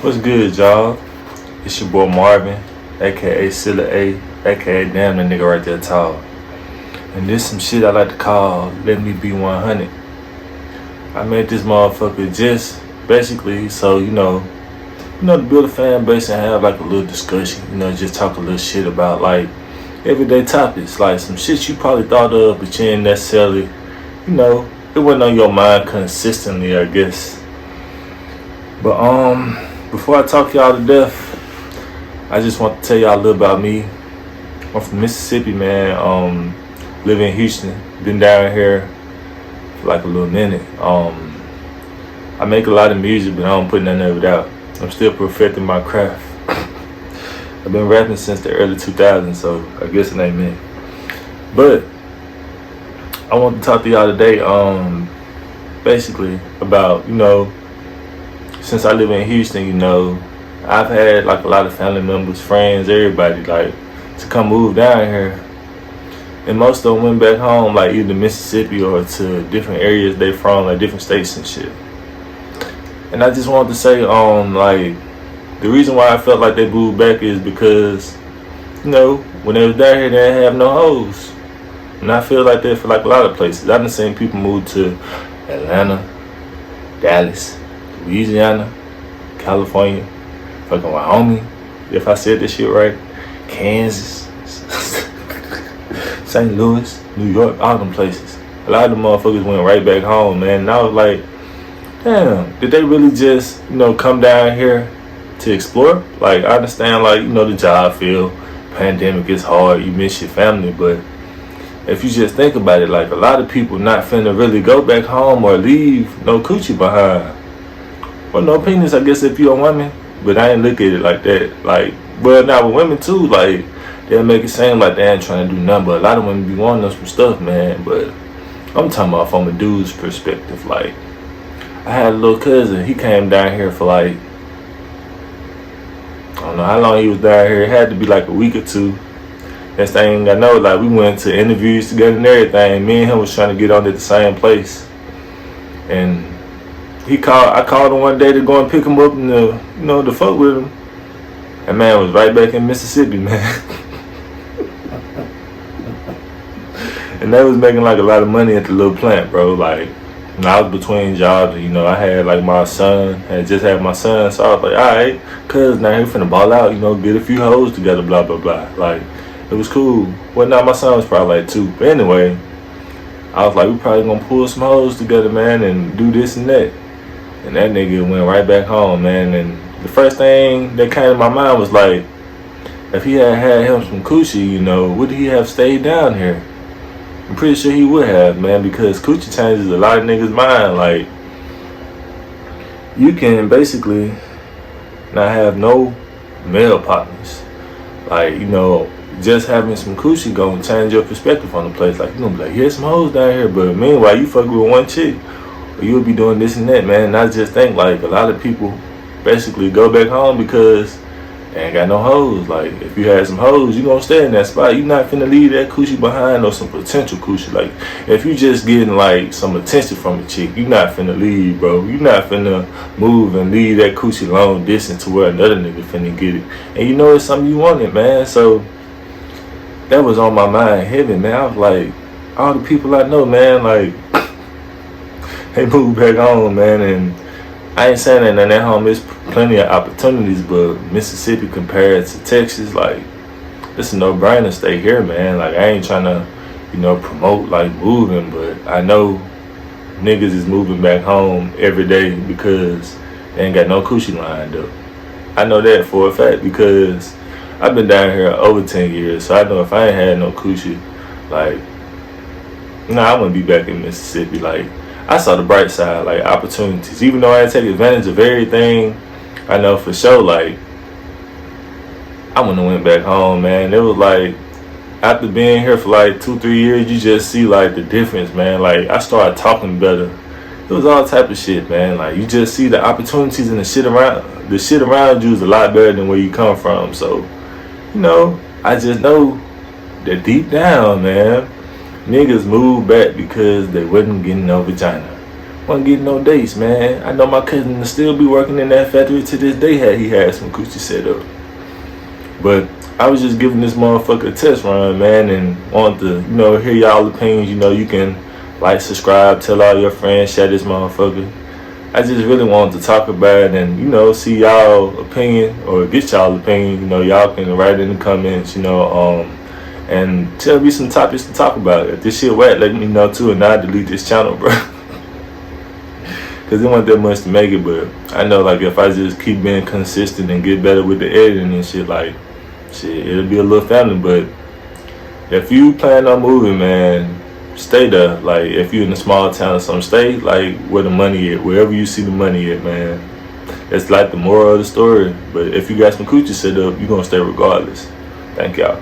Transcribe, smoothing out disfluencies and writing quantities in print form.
What's good, y'all? It's your boy Marvin, aka Silla A, aka Damn the nigga right there tall. And this some shit I like to call Let Me Be 100. I made this motherfucker just basically so to build a fan base and have like a little discussion, just talk a little shit about like everyday topics, like some shit you probably thought of but you ain't necessarily, it wasn't on your mind consistently, I guess. But before I talk y'all to death, I just want to tell y'all a little about me. I'm from Mississippi, man. Live in Houston. Been down here for like a little minute. I make a lot of music, but I don't put none of it out. I'm still perfecting my craft. I've been rapping since the early 2000s, so I guess it ain't me. But I want to talk to y'all today, basically about, since I live in Houston, I've had like a lot of family members, friends, everybody like to come move down here. And most of them went back home, like either Mississippi or to different areas they from, like different states and shit. And I just wanted to say, like, the reason why I felt like they moved back is because, when they was down here, they didn't have no hoes. And I feel like that for like a lot of places. I've been seeing people move to Atlanta, Dallas, Louisiana, California, fucking Wyoming, if I said this shit right, Kansas, St. Louis, New York, all them places. A lot of them motherfuckers went right back home, man. And I was like, damn, did they really just, come down here to explore? Like, I understand, like, the job field, pandemic is hard, you miss your family, but if you just think about it, like, a lot of people not finna really go back home or leave no coochie behind. Well, no opinions, I guess, if you're a woman, but I ain't look at it like that. Like, well, now with women too, like, they'll make it seem like they ain't trying to do nothing, but a lot of women be wanting us some stuff, man. But I'm talking about from a dude's perspective. Like, I had a little cousin, he came down here for like, I don't know how long he was down here. It had to be like a week or two. Next thing I know, like, we went to interviews together and everything. Me and him was trying to get on at the same place. And I called him one day to go and pick him up and to fuck with him. And man was right back in Mississippi, man. And they was making like a lot of money at the little plant, bro. Like, I was between jobs, and, I had like my son, had just had my son, so I was like, alright, cuz now he finna ball out, get a few hoes together, blah, blah, blah. Like, it was cool. Well, now my son was probably like 2. But anyway, I was like, we probably gonna pull some hoes together, man, and do this and that. And that nigga went right back home, man. And the first thing that came to my mind was like, if he had him some coochie, would he have stayed down here? I'm pretty sure he would have, man, because coochie changes a lot of niggas' mind. Like, you can basically not have no male partners. Like, just having some coochie gonna change your perspective on the place. Like, you gonna be like, here's some hoes down here, but meanwhile, you fucking with one chick. You'll be doing this and that, man. And I just think like a lot of people basically go back home because they ain't got no hoes. Like, if you had some hoes, you gonna stay in that spot. You not finna leave that coochie behind or some potential coochie. Like, if you just getting like some attention from a chick, you not finna leave, bro. You not finna move and leave that coochie long distance to where another nigga finna get it. And it's something you wanted, man. So that was on my mind heavy, man. I was like, all the people I know, man, like, they moved back home, man, and I ain't saying that at home there's plenty of opportunities, but Mississippi compared to Texas, like, it's a no-brainer. Stay here, man. Like, I ain't trying to, promote like moving, but I know niggas is moving back home every day because they ain't got no coochie lined up. I know that for a fact because I've been down here over 10 years, so I know if I ain't had no coochie, like, I wouldn't be back in Mississippi. Like, I saw the bright side, like, opportunities. Even though I didn't take advantage of everything, I know for sure, like, I wouldn't have went back home, man. It was like, after being here for like 2-3 years, you just see like the difference, man. Like, I started talking better. It was all type of shit, man. Like, you just see the opportunities and the shit around you is a lot better than where you come from. So, I just know that deep down, man, niggas moved back because they wasn't getting no vagina. Wasn't getting no dates, man. I know my cousin will still be working in that factory to this day had he had some coochie set up. But I was just giving this motherfucker a test run, man, and wanted to, hear y'all opinions. You can like, subscribe, tell all your friends, share this motherfucker. I just really wanted to talk about it and, see y'all opinion or get y'all opinion. Y'all can write in the comments, and tell me some topics to talk about. If this shit whack, let me know too, and I'll delete this channel, bro. Cause it wasn't that much to make it, but I know, like, if I just keep being consistent and get better with the editing and shit, like, it'll be a little family. But if you plan on moving, man, stay there. Like, if you're in a small town or something, stay like where the money is, wherever you see the money at, man. It's like the moral of the story. But if you got some coochie set up, you're gonna stay regardless. Thank y'all.